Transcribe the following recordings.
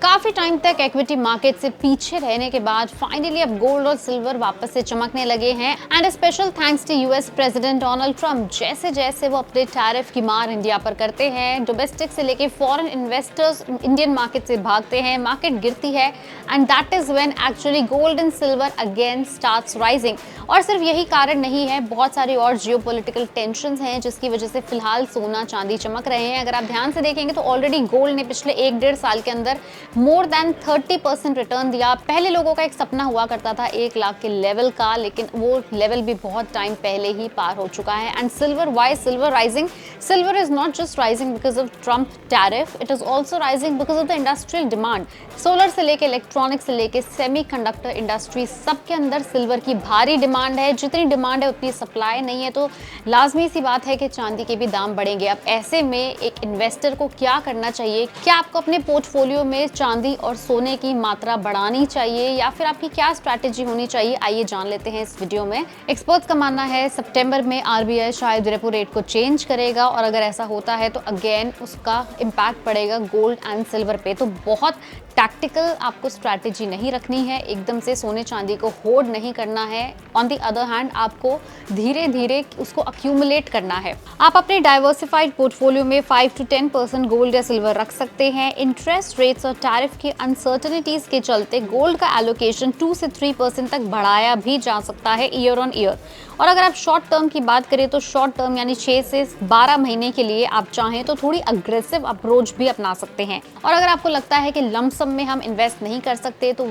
काफी टाइम तक equity market से पीछे रहने के बाद फाइनली अब गोल्ड और सिल्वर वापस से चमकने लगे हैं and special thanks to US president Donald Trump. जैसे जैसे वो अपने टैरिफ की मार इंडिया पर करते हैं, डोमेस्टिक से लेके फॉरेन इन्वेस्टर्स इंडियन मार्केट से भागते हैं, मार्केट गिरती है and that is when actually gold and silver again starts rising. और सिर्फ यही कारण नहीं है, बहुत सारी और जियोपॉलिटिकल टेंशंस हैं जिसकी वजह से फिलहाल सोना चांदी चमक रहे हैं। अगर आप ध्यान से देखेंगे तो ऑलरेडी गोल्ड ने पिछले 1-1.5 साल के अंदर मोर देन 30% रिटर्न दिया। पहले लोगों का एक सपना हुआ करता था 1 लाख के लेवल का, लेकिन वो लेवल भी बहुत टाइम पहले ही पार हो चुका है। And silver, why silver rising? Silver is not just rising because of Trump tariff, it is also rising because of the industrial demand. Solar से लेके इलेक्ट्रॉनिक्स से लेके सेमीकंडक्टर इंडस्ट्री, सबके अंदर सिल्वर की भारी डिमांड है। जितनी डिमांड है उतनी सप्लाई नहीं है, तो लाजमी सी बात है कि चांदी के भी दाम बढ़ेंगे। अब ऐसे में एक इन्वेस्टर को क्या करना चाहिए? क्या आपको अपने पोर्टफोलियो में चांदी और सोने की मात्रा बढ़ानी चाहिए या फिर आपकी क्या स्ट्रैटेजी होनी चाहिए? आइए जान लेते हैं इस वीडियो में। एक्सपर्ट्स का मानना है सितंबर में आरबीआई शायद रेपो रेट को चेंज करेगा और अगर ऐसा होता है तो अगेन उसका इम्पैक्ट पड़ेगा गोल्ड एंड सिल्वर पे। तो बहुत टैक्टिकल आपको स्ट्रैटेजी नहीं रखनी है, एकदम से सोने चांदी को होल्ड नहीं करना है। ऑन द अदर हैंड आपको धीरे धीरे उसको अक्यूमुलेट करना है। आप अपने डाइवर्सिफाइड पोर्टफोलियो में 5 to 10% गोल्ड या सिल्वर रख सकते हैं। इंटरेस्ट रेट्स और टैरिफ की अनसर्टेनिटीज के चलते गोल्ड का एलोकेशन 2 से 3% तक बढ़ाया भी जा सकता है ईयर ऑन ईयर। और अगर आप शॉर्ट टर्म की बात करें तो शॉर्ट टर्म यानी 6 से 12 महीने के लिए आप चाहें तो थोड़ी अग्रेसिव अप्रोच भी अपना सकते हैं। और अगर आपको लगता है कि लमसम में हम इन्वेस्ट नहीं कर सकते तो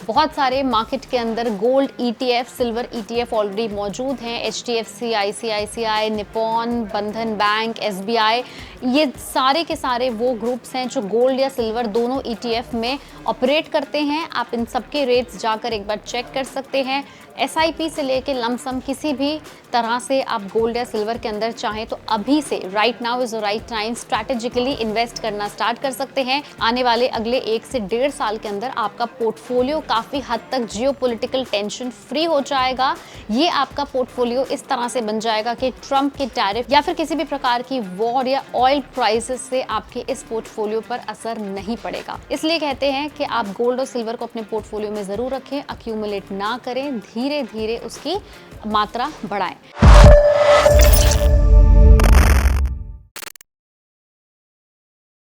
बहुत सारे मार्केट के अंदर gold ETF, silver ETF already मौजूद हैं। HDFC, ICICI, निपॉन, बंधन बैंक, SBI, ये सारे के सारे वो ग्रुप्स हैं जो गोल्ड या सिल्वर दोनों ETF में ऑपरेट करते हैं। आप इन सबके रेट्स जाकर एक बार चेक कर सकते हैं। SIP से लेके लमसम किसी भी तरह से आप गोल्ड या सिल्वर के अंदर चाहें तो अभी से right now is the right time strategically invest करना स्टार्ट कर सकते हैं। आने वाले अगले 1 से 1.5 साल के अंदर आपका पोर्टफोलियो काफी हद तक जियोपॉलिटिकल टेंशन फ्री हो जाएगा। ये आपका पोर्टफोलियो इस तरह से बन जाएगा कि ट्रम्प के टैरिफ या फिर किसी भी प्रकार की वॉर या ऑयल प्राइसेस से आपके इस पोर्टफोलियो पर असर नहीं पड़ेगा। इसलिए कहते हैं कि आप गोल्ड और सिल्वर को अपने पोर्टफोलियो में जरूर रखें, अक्यूमुलेट ना करें, धीरे धीरे उसकी मात्रा बढ़ाएं।